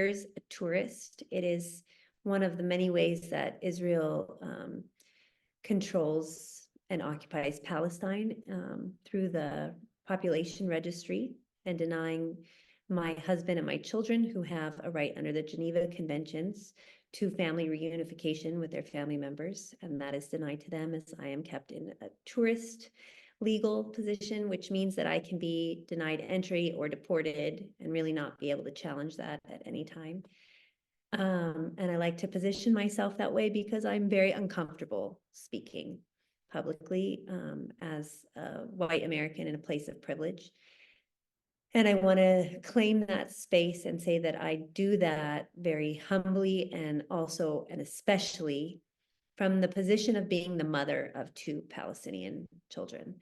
a tourist. It is one of the many ways that Israel controls and occupies Palestine through the population registry and denying my husband and my children, who have a right under the Geneva Conventions to family reunification with their family members, and that is denied to them as I am kept in a tourist legal position, which means that I can be denied entry or deported and really not be able to challenge that at any time. And I like to position myself that way because I'm very uncomfortable speaking publicly as a white American in a place of privilege. And I want to claim that space and say that I do that very humbly and also and especially from the position of being the mother of 2 Palestinian children.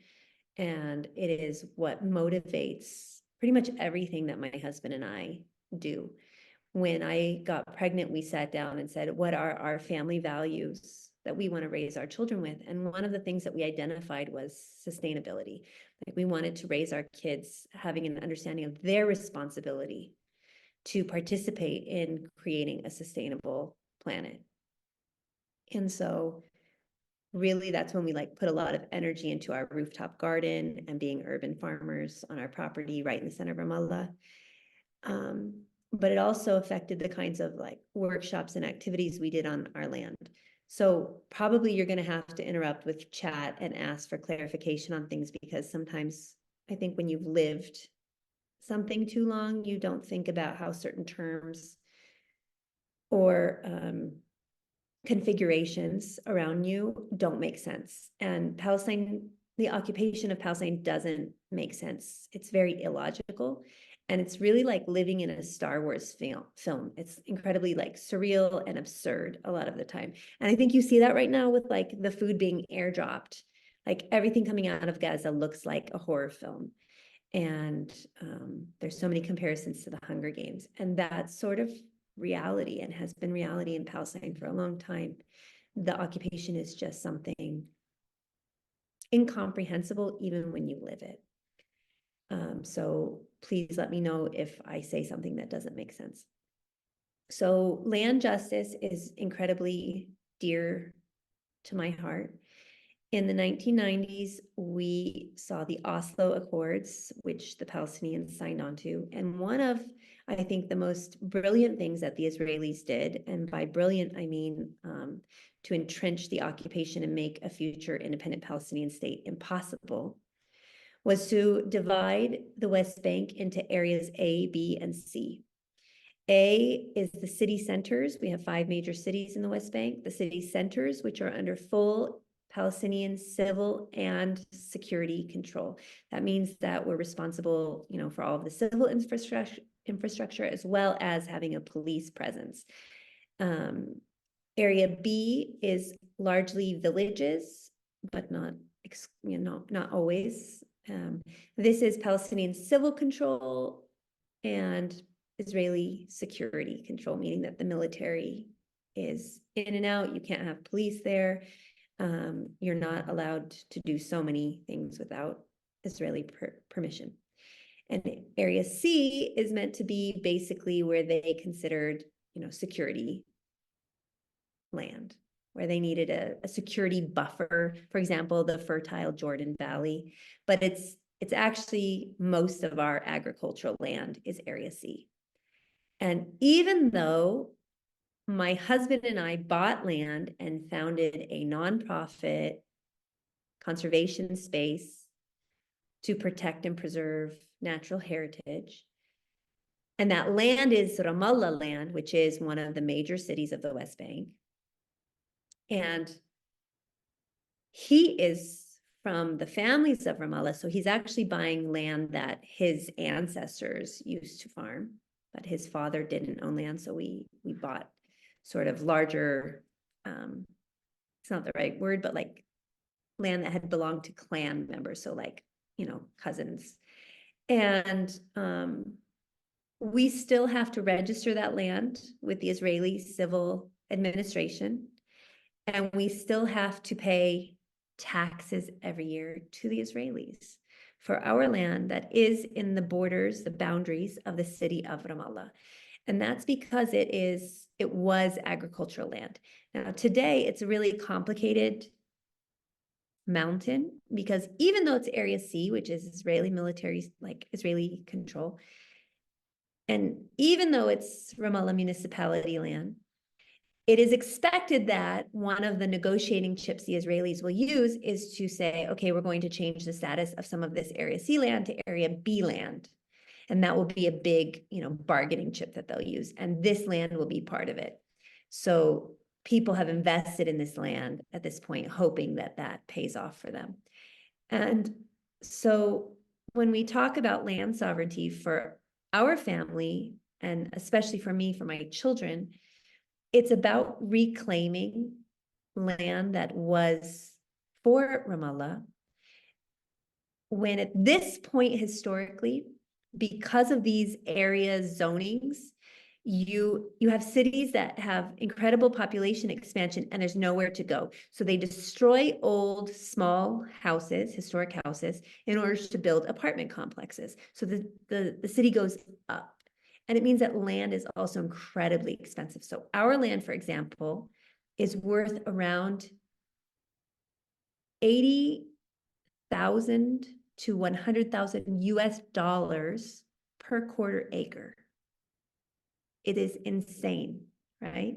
And it is what motivates pretty much everything that my husband and I do. When I got pregnant, we sat down and said, what are our family values that we want to raise our children with? And one of the things that we identified was sustainability. Like, we wanted to raise our kids having an understanding of their responsibility to participate in creating a sustainable planet. And so really, that's when we put a lot of energy into our rooftop garden and being urban farmers on our property right in the center of Ramallah. But it also affected the kinds of workshops and activities we did on our land. So probably you're going to have to interrupt with chat and ask for clarification on things, because sometimes I think when you've lived something too long, you don't think about how certain terms or configurations around you don't make sense. And Palestine, the occupation of Palestine doesn't make sense. It's very illogical. And it's really like living in a Star Wars film. It's incredibly surreal and absurd a lot of the time. And I think you see that right now with the food being airdropped. Everything coming out of Gaza looks like a horror film. And there's so many comparisons to the Hunger Games. And that's sort of reality and has been reality in Palestine for a long time. The occupation is just something incomprehensible even when you live it. So please let me know if I say something that doesn't make sense. So land justice is incredibly dear to my heart. In the 1990s, we saw the Oslo Accords, which the Palestinians signed on to. And one of, I think, the most brilliant things that the Israelis did, and by brilliant, I mean to entrench the occupation and make a future independent Palestinian state impossible, was to divide the West Bank into areas A, B, and C. A is the city centers. We have 5 major cities in the West Bank. The city centers, which are under full Palestinian civil and security control. That means that we're responsible, for all of the civil infrastructure as well as having a police presence. Area B is largely villages, but not always. This is Palestinian civil control and Israeli security control, meaning that the military is in and out. You can't have police there. You're not allowed to do so many things without Israeli permission. And Area C is meant to be basically where they considered, security land, where they needed a security buffer, for example, the fertile Jordan Valley. But it's actually most of our agricultural land is Area C. And even though my husband and I bought land and founded a nonprofit conservation space to protect and preserve natural heritage, and that land is Ramallah land, which is one of the major cities of the West Bank. And he is from the families of Ramallah, so he's actually buying land that his ancestors used to farm, but his father didn't own land, so we bought sort of larger, it's not the right word, but land that had belonged to clan members, so cousins. And we still have to register that land with the Israeli civil administration, and we still have to pay taxes every year to the Israelis for our land that is in the borders, the boundaries of the city of Ramallah. And that's because it was agricultural land. Now, today, it's a really complicated mountain, because even though it's Area C, which is Israeli military, like Israeli control, and even though it's Ramallah municipality land, it is expected that one of the negotiating chips the Israelis will use is to say, okay, we're going to change the status of some of this Area C land to Area B land. And that will be a big, bargaining chip that they'll use. And this land will be part of it. So people have invested in this land at this point, hoping that that pays off for them. And so when we talk about land sovereignty for our family, and especially for me, for my children, it's about reclaiming land that was for Ramallah, when at this point historically, because of these area zonings, you have cities that have incredible population expansion and there's nowhere to go. So they destroy old, small houses, historic houses, in order to build apartment complexes. So the city goes up. And it means that land is also incredibly expensive. So our land, for example, is worth around 80,000 to 100,000 US dollars per quarter acre. It is insane, right?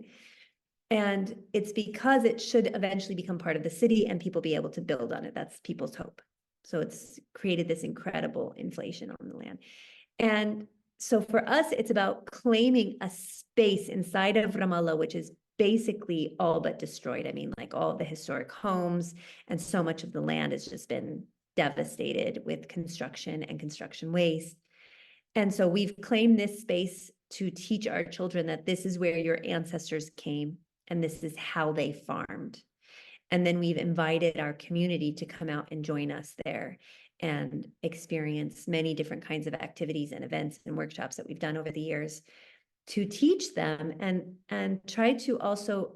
And it's because it should eventually become part of the city and people be able to build on it. That's people's hope. So it's created this incredible inflation on the land. And so for us, it's about claiming a space inside of Ramallah, which is basically all but destroyed. I mean, like all the historic homes and so much of the land has just been devastated with construction and construction waste. And so we've claimed this space to teach our children that this is where your ancestors came and this is how they farmed. And then we've invited our community to come out and join us there and experience many different kinds of activities and events and workshops that we've done over the years to teach them and try to also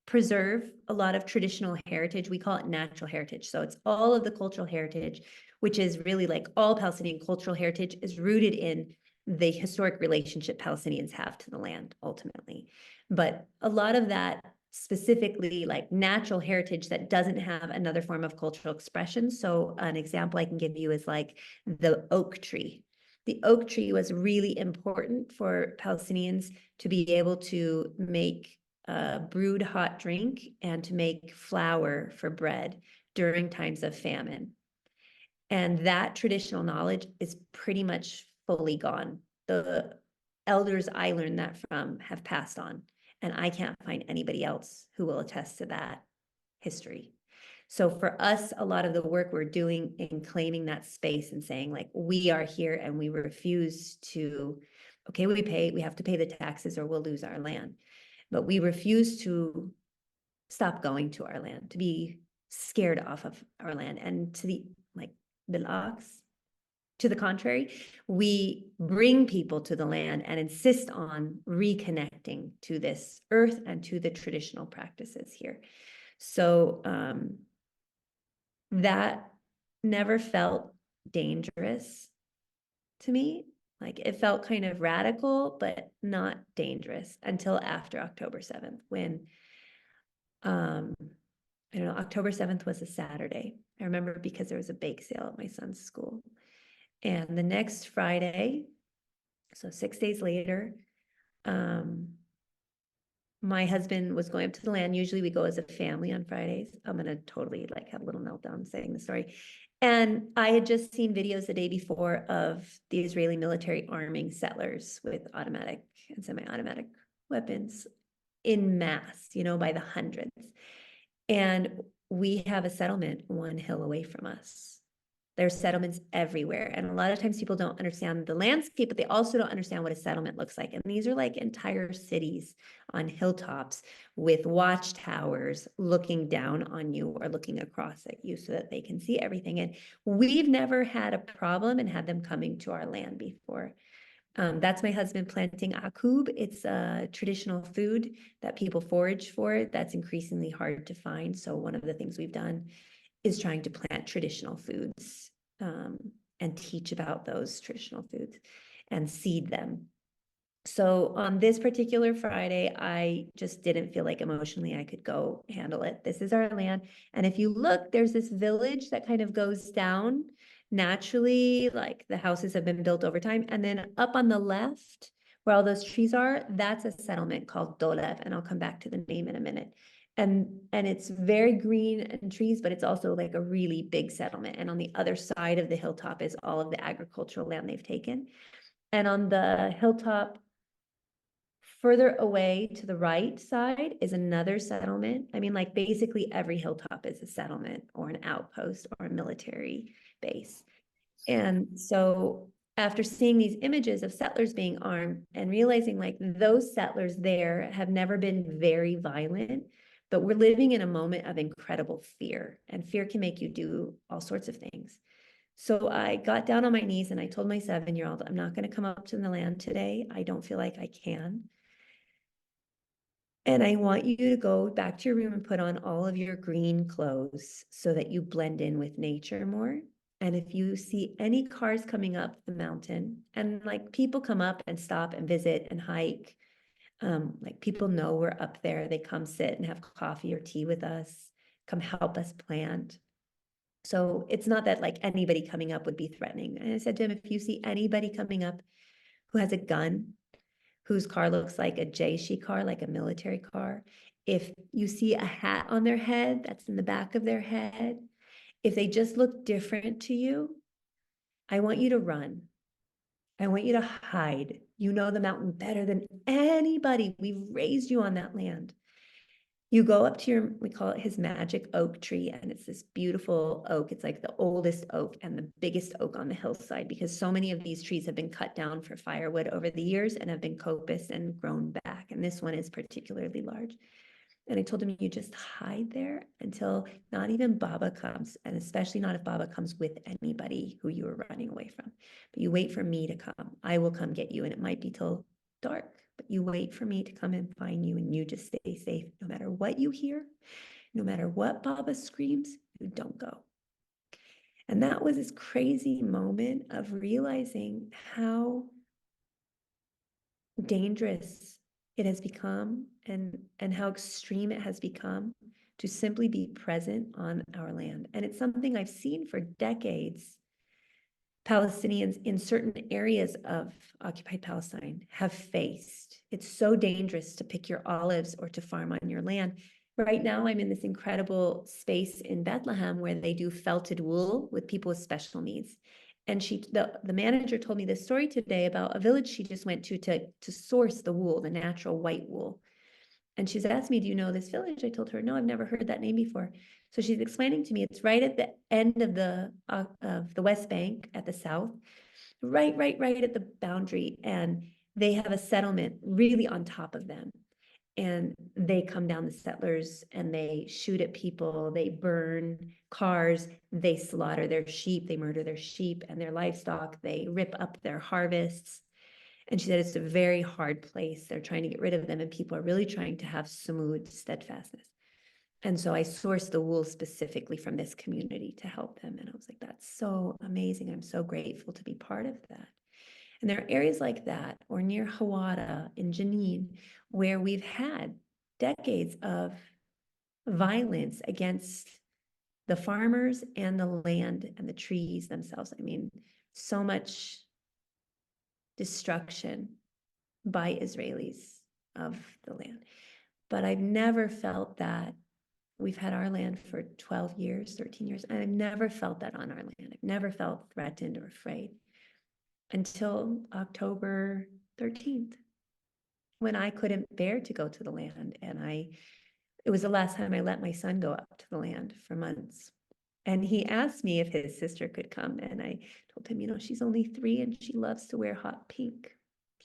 preserve a lot of traditional heritage. We call it natural heritage. So it's all of the cultural heritage, which is really like all Palestinian cultural heritage is rooted in the historic relationship Palestinians have to the land ultimately. But a lot of that specifically like natural heritage that doesn't have another form of cultural expression. So an example I can give you is like the oak tree. The oak tree was really important for Palestinians to be able to make a brewed hot drink and to make flour for bread during times of famine. And that traditional knowledge is pretty much fully gone. The elders I learned that from have passed on, and I can't find anybody else who will attest to that history. So for us, a lot of the work we're doing in claiming that space and saying like, we are here and we refuse to, okay, we have to pay the taxes or we'll lose our land. But we refuse to stop going to our land, to be scared off of our land. And to the, like, Bil'aks, to the contrary, we bring people to the land and insist on reconnecting to this earth and to the traditional practices here. So that never felt dangerous to me. Like it felt kind of radical, but not dangerous until after October 7th, when, I don't know, October 7th was a Saturday. I remember because there was a bake sale at my son's school. And the next Friday, so 6 days later, my husband was going up to the land. Usually we go as a family on Fridays. I'm gonna totally like have a little meltdown saying the story. And I had just seen videos the day before of the Israeli military arming settlers with automatic and semi-automatic weapons in mass, by the hundreds. And we have a settlement 1 hill away from us. There's settlements everywhere. And a lot of times people don't understand the landscape, but they also don't understand what a settlement looks like. And these are like entire cities on hilltops with watchtowers looking down on you or looking across at you so that they can see everything. And we've never had a problem and had them coming to our land before. That's my husband planting akub. It's a traditional food that people forage for that's increasingly hard to find. So one of the things we've done is trying to plant traditional foods and teach about those traditional foods and seed them. So on this particular Friday, I just didn't feel like emotionally I could go handle it. This is our land. And if you look, there's this village that kind of goes down naturally, like the houses have been built over time. And then up on the left, where all those trees are, that's a settlement called Dolev. And I'll come back to the name in a minute. And it's very green and trees, but it's also like a really big settlement. And on the other side of the hilltop is all of the agricultural land they've taken. And on the hilltop further away to the right side is another settlement. I mean, like basically every hilltop is a settlement or an outpost or a military base. And so after seeing these images of settlers being armed and realizing like those settlers there have never been very violent, but we're living in a moment of incredible fear, and fear can make you do all sorts of things. So I got down on my knees and I told my 7-year-old, I'm not going to come up to the land today. I don't feel like I can. And I want you to go back to your room and put on all of your green clothes so that you blend in with nature more. And if you see any cars coming up the mountain, and like people come up and stop and visit and hike, like people know we're up there, they come sit and have coffee or tea with us, come help us plant. So it's not that like anybody coming up would be threatening. And I said to him, if you see anybody coming up who has a gun, whose car looks like a Jaishi car, like a military car, if you see a hat on their head that's in the back of their head, if they just look different to you, I want you to run. I want you to hide. You know the mountain better than anybody. We've raised you on that land. You go up to your, we call it his magic oak tree, and it's this beautiful oak. It's like the oldest oak and the biggest oak on the hillside, because so many of these trees have been cut down for firewood over the years and have been copiced and grown back. And this one is particularly large. And I told him, you just hide there until not even Baba comes, and especially not if Baba comes with anybody who you were running away from. But you wait for me to come. I will come get you, and it might be till dark, but you wait for me to come and find you, and you just stay safe. No matter what you hear, no matter what Baba screams, you don't go. And that was this crazy moment of realizing how dangerous it has become, and how extreme it has become to simply be present on our land. And it's something I've seen for decades. Palestinians in certain areas of occupied Palestine have faced. It's so dangerous to pick your olives or to farm on your land. Right now, I'm in this incredible space in Bethlehem where they do felted wool with people with special needs. And the manager told me this story today about a village she just went to source the wool, the natural white wool. And she's asked me, do you know this village? I told her, no, I've never heard that name before. So she's explaining to me, it's right at the end of the West Bank at the south, right at the boundary. And they have a settlement really on top of them. And they come down, the settlers, and they shoot at people, they burn cars, they slaughter their sheep, they murder their sheep and their livestock, they rip up their harvests. And she said it's a very hard place. They're trying to get rid of them, and people are really trying to have sumud, steadfastness. And so I sourced the wool specifically from this community to help them. And I was like, that's so amazing. I'm so grateful to be part of that. And there are areas like that, or near Hawara in Jenin, where we've had decades of violence against the farmers and the land and the trees themselves. I mean, so much destruction by Israelis of the land. But I've never felt that. We've had our land for 12 years, 13 years, and I've never felt that on our land. I've never felt threatened or afraid until October 13th, when I couldn't bear to go to the land. And it was the last time I let my son go up to the land for months. And he asked me if his sister could come. And I told him, she's only 3 and she loves to wear hot pink.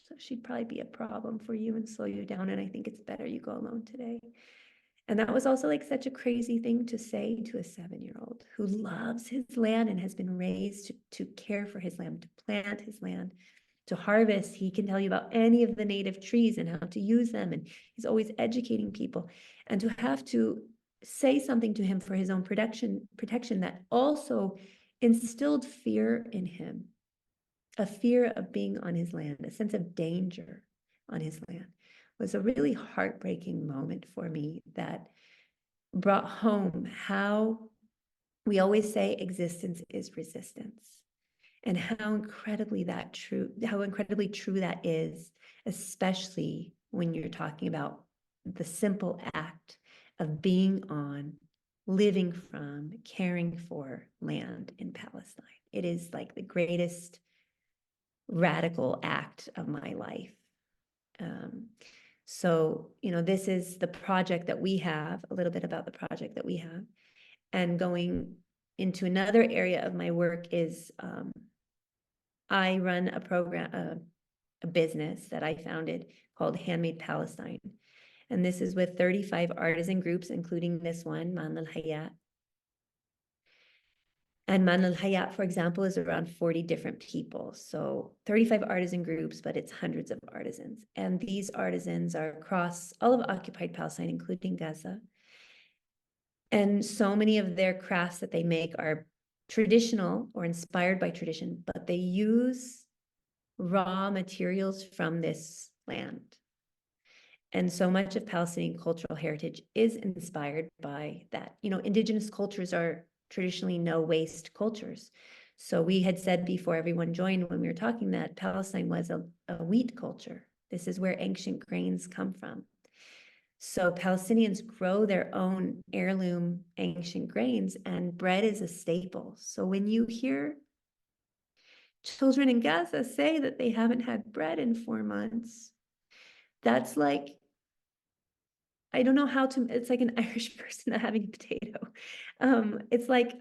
So she'd probably be a problem for you and slow you down. And I think it's better you go alone today. And that was also like such a crazy thing to say to a 7-year-old who loves his land and has been raised to care for his land, to plant his land, to harvest. He can tell you about any of the native trees and how to use them. And he's always educating people. And to have to say something to him for his own protection that also instilled fear in him, a fear of being on his land, a sense of danger, on his land was a really heartbreaking moment for me that brought home how we always say existence is resistance, and how incredibly true that is, especially when you're talking about the simple act of being on, living from, caring for land in Palestine. It is like the greatest radical act of my life. So, this is the project that we have, a little bit about the project that we have. And going into another area of my work is I run a program, a business that I founded called Handmade Palestine. And this is with 35 artisan groups, including this one, Manal Hayat. And Manal Hayat, for example, is around 40 different people. So 35 artisan groups, but it's hundreds of artisans. And these artisans are across all of occupied Palestine, including Gaza. And so many of their crafts that they make are traditional or inspired by tradition, but they use raw materials from this land. And so much of Palestinian cultural heritage is inspired by that. Indigenous cultures are traditionally no waste cultures. So we had said before everyone joined when we were talking that Palestine was a wheat culture. This is where ancient grains come from. So Palestinians grow their own heirloom ancient grains, and bread is a staple. So when you hear children in Gaza say that they haven't had bread in 4 months, that's like, I don't know how to, it's like an Irish person not having a potato. It's like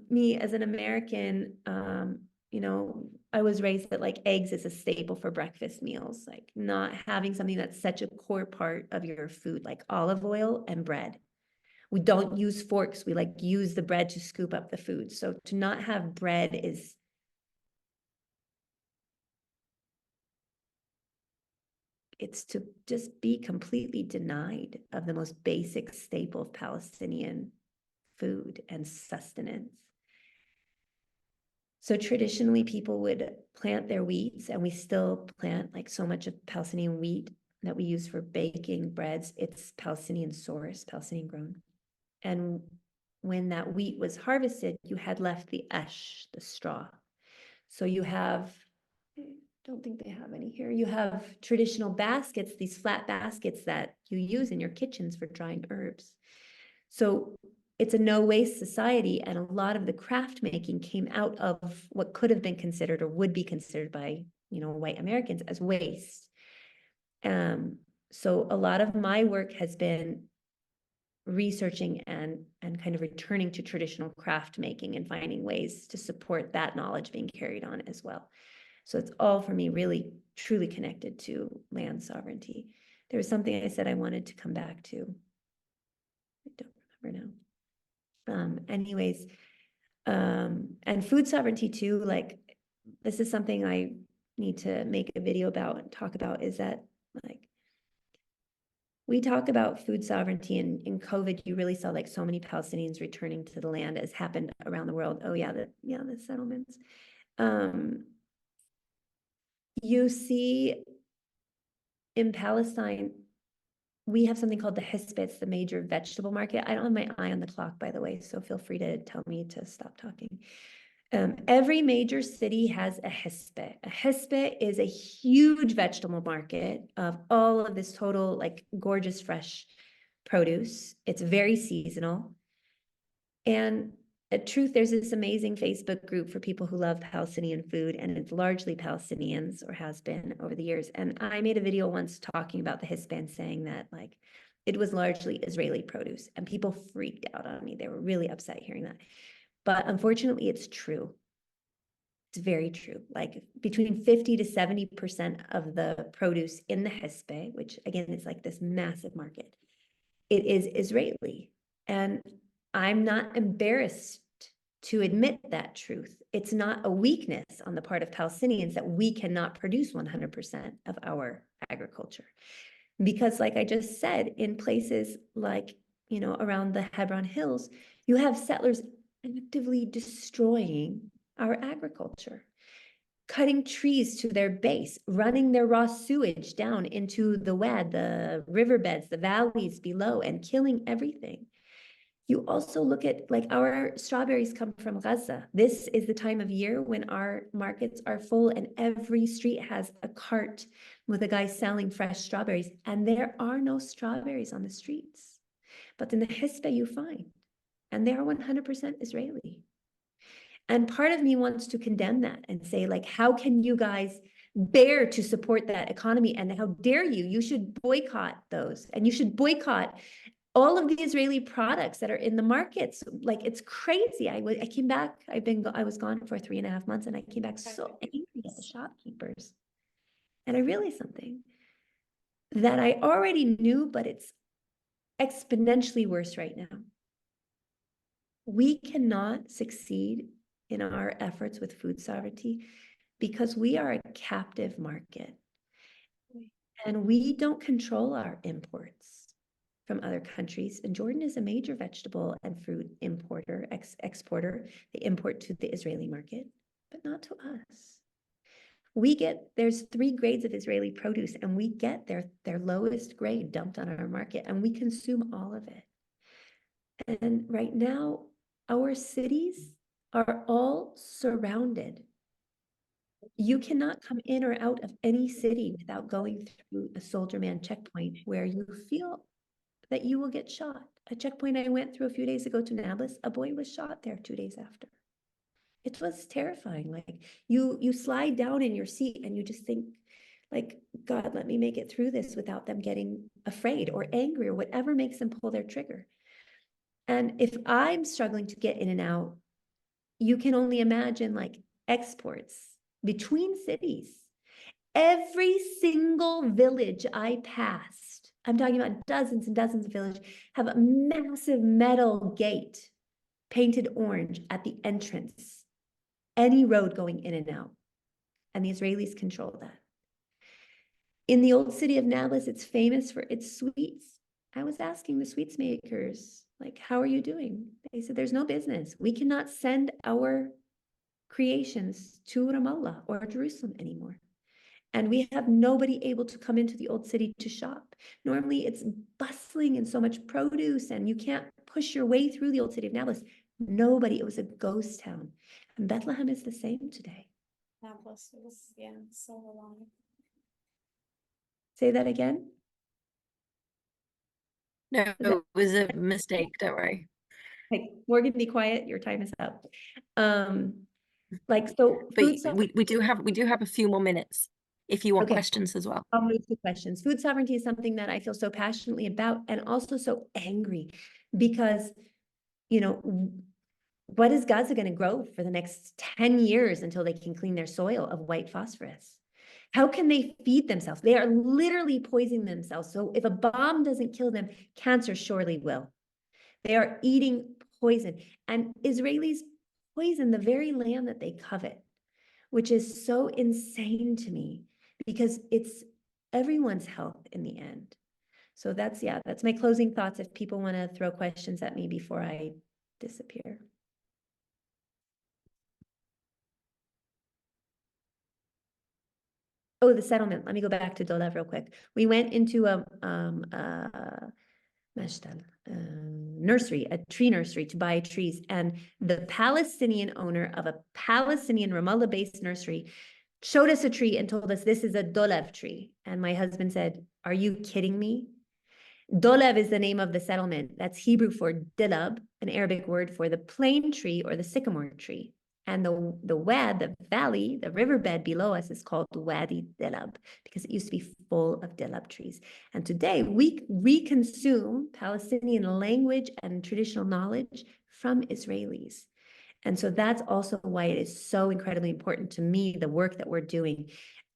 me as an American, I was raised that like eggs is a staple for breakfast meals, like not having something that's such a core part of your food, like olive oil and bread. We don't use forks, we like use the bread to scoop up the food. So to not have bread is, it's to just be completely denied of the most basic staple of Palestinian food and sustenance. So traditionally people would plant their wheats, and we still plant like so much of Palestinian wheat that we use for baking breads. It's Palestinian sourced, Palestinian grown. And when that wheat was harvested, you had left the ash, the straw. So you have, I don't think they have any here. You have traditional baskets, these flat baskets that you use in your kitchens for drying herbs. So it's a no waste society, and a lot of the craft making came out of what could have been considered or would be considered by, white Americans as waste. So a lot of my work has been researching and kind of returning to traditional craft making and finding ways to support that knowledge being carried on as well. So it's all for me really truly connected to land sovereignty. There was something I said I wanted to come back to. I don't remember now. And food sovereignty too, like this is something I need to make a video about and talk about, is that like we talk about food sovereignty, and in COVID, you really saw like so many Palestinians returning to the land, as happened around the world. Oh yeah, the settlements. You see in Palestine, we have something called the Hisbeh. It's the major vegetable market. I don't have my eye on the clock, by the way, so feel free to tell me to stop talking. Every major city has a Hisbeh. A Hisbeh is a huge vegetable market of all of this total, like gorgeous, fresh produce. It's very seasonal. And in truth, there's this amazing Facebook group for people who love Palestinian food, and it's largely Palestinians, or has been over the years. And I made a video once talking about the Hisbeh, saying that like it was largely Israeli produce, and people freaked out on me. They were really upset hearing that. But unfortunately, it's true. It's very true. Like between 50 to 70% of the produce in the Hisbeh, which again is like this massive market, it is Israeli. And I'm not embarrassed to admit that truth. It's not a weakness on the part of Palestinians that we cannot produce 100% of our agriculture. Because like I just said, in places like, around the Hebron Hills, you have settlers actively destroying our agriculture. cutting trees to their base, running their raw sewage down into the Wad, the riverbeds, the valleys below, and killing everything. You also look at, like, our strawberries come from Gaza. This is the time of year when our markets are full and every street has a cart with a guy selling fresh strawberries, and there are no strawberries on the streets. But in the Hisbah you find, and they are 100% Israeli. And part of me wants to condemn that and say, like, how can you guys bear to support that economy? And how dare you? You should boycott those, and you should boycott all of the Israeli products that are in the markets. Like, it's crazy. I came back, I was gone for 3.5 months, and I came back so angry at the shopkeepers. And I realized something that I already knew, but it's exponentially worse right now. We cannot succeed in our efforts with food sovereignty because we are a captive market, and we don't control our imports from other countries. And Jordan is a major vegetable and fruit importer, exporter. They import to the Israeli market, but not to us. There's 3 grades of Israeli produce, and we get their lowest grade dumped on our market, and we consume all of it. And right now, our cities are all surrounded. You cannot come in or out of any city without going through a soldier man checkpoint where you feel that you will get shot. A checkpoint I went through a few days ago to Nablus, a boy was shot there 2 days after. It was terrifying. Like, you slide down in your seat and you just think, like, God, let me make it through this without them getting afraid or angry or whatever makes them pull their trigger. And if I'm struggling to get in and out, you can only imagine, like, exports between cities. Every single village I passed, I'm talking about dozens and dozens of villages, have a massive metal gate painted orange at the entrance, any road going in and out. And the Israelis control that. In the old city of Nablus, it's famous for its sweets. I was asking the sweets makers, like, how are you doing? They said, there's no business. We cannot send our creations to Ramallah or Jerusalem anymore. And we have nobody able to come into the old city to shop. Normally it's bustling and so much produce, and you can't push your way through the old city of Nablus. Nobody, it was a ghost town. And Bethlehem is the same today. Nablus was, yeah, so long. Say that again. No, it was a mistake, don't worry. Like, Morgan, be quiet, your time is up. Like, so But we do have a few more minutes if you want Okay. questions as well. I'll move to questions. Food sovereignty is something that I feel so passionately about, and also so angry, because, you know, what is Gaza going to grow for the next 10 years until they can clean their soil of white phosphorus? How can they feed themselves? They are literally poisoning themselves. So if a bomb doesn't kill them, cancer surely will. They are eating poison, and Israelis poison the very land that they covet, which is so insane to me, because it's everyone's health in the end. So that's my closing thoughts, if people want to throw questions at me before I disappear. Oh, the settlement. Let me go back to Dolev real quick. We went into a nursery, a tree nursery, to buy trees. And the Palestinian owner of a Palestinian Ramallah-based nursery showed us a tree and told us, this is a Dolev tree. And my husband said, are you kidding me? Dolev is the name of the settlement. That's Hebrew for dilab, an Arabic word for the plane tree or the sycamore tree. And the Wad, the valley, the riverbed below us, is called Wadi Dilab, because it used to be full of dilab trees. And today we consume Palestinian language and traditional knowledge from Israelis. And so that's also why it is so incredibly important to me, the work that we're doing,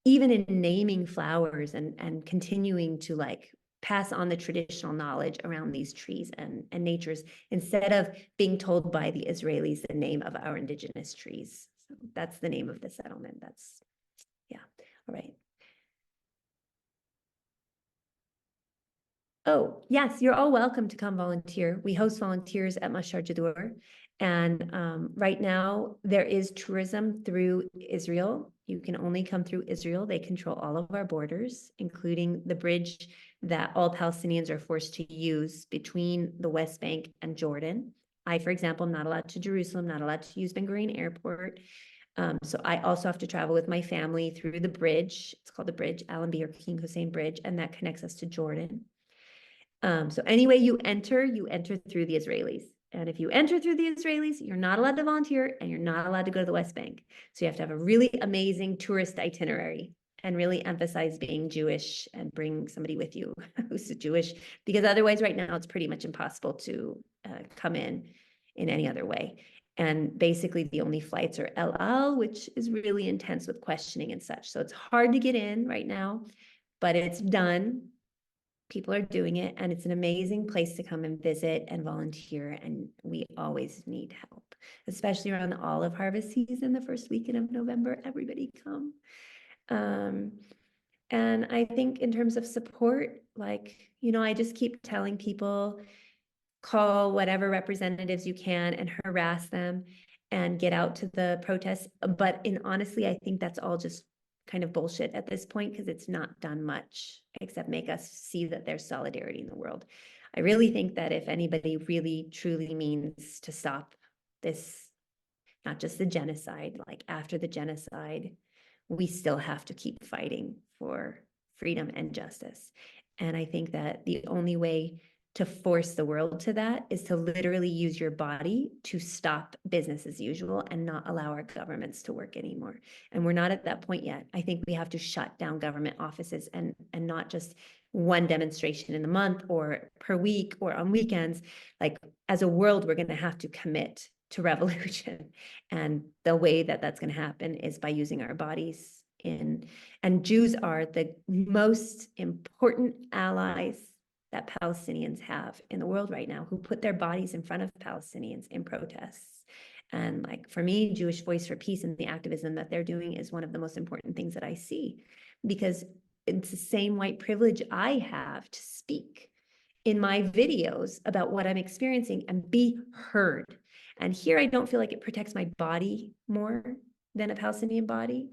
even in naming flowers and continuing to, like, pass on the traditional knowledge around these trees and natures, instead of being told by the Israelis the name of our indigenous trees. So that's the name of the settlement. Yeah, all right. Oh, yes, you're all welcome to come volunteer. We host volunteers at Mashar Jadur, And right now, there is tourism through Israel. You can only come through Israel. They control all of our borders, including the bridge that all Palestinians are forced to use between the West Bank and Jordan. I, for example, am not allowed to Jerusalem, not allowed to use Ben Gurion Airport. So I also have to travel with my family through the bridge. It's called the bridge, Allenby or King Hussein Bridge, and that connects us to Jordan. So anyway you enter through the Israelis. And if you enter through the Israelis, you're not allowed to volunteer and you're not allowed to go to the West Bank. So you have to have a really amazing tourist itinerary and really emphasize being Jewish and bring somebody with you who's Jewish, because otherwise right now it's pretty much impossible to come in any other way. And basically the only flights are El Al, which is really intense with questioning and such. So it's hard to get in right now, but it's done. People are doing it, and it's an amazing place to come and visit and volunteer, and we always need help, especially around the olive harvest season, the first weekend of November. Everybody come. And I think in terms of support, like, I just keep telling people, call whatever representatives you can and harass them and get out to the protests. But honestly, I think that's all just kind of bullshit at this point, because it's not done much except make us see that there's solidarity in the world. I really think that if anybody really truly means to stop this, not just the genocide, like after the genocide, we still have to keep fighting for freedom and justice. And I think that the only way to force the world to that is to literally use your body to stop business as usual and not allow our governments to work anymore. And we're not at that point yet. I think we have to shut down government offices, and not just one demonstration in the month or per week or on weekends. Like, as a world, we're going to have to commit to revolution. And the way that that's going to happen is by using our bodies and Jews are the most important allies that Palestinians have in the world right now, who put their bodies in front of Palestinians in protests. And like, for me, Jewish Voice for Peace and the activism that they're doing is one of the most important things that I see, because it's the same white privilege I have to speak in my videos about what I'm experiencing and be heard. And here I don't feel like it protects my body more than a Palestinian body,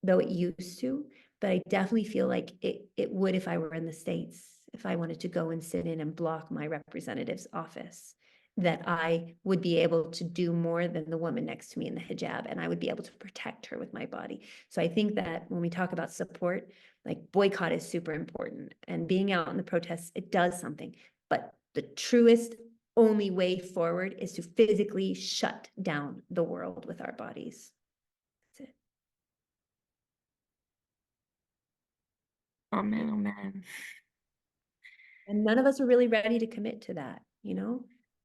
though it used to, but I definitely feel like it would if I were in the States, if I wanted to go and sit in and block my representative's office, that I would be able to do more than the woman next to me in the hijab, and I would be able to protect her with my body. So I think that when we talk about support, like, boycott is super important, and being out in the protests, it does something. But the truest, only way forward is to physically shut down the world with our bodies. That's it. Amen, amen. And none of us are really ready to commit to that,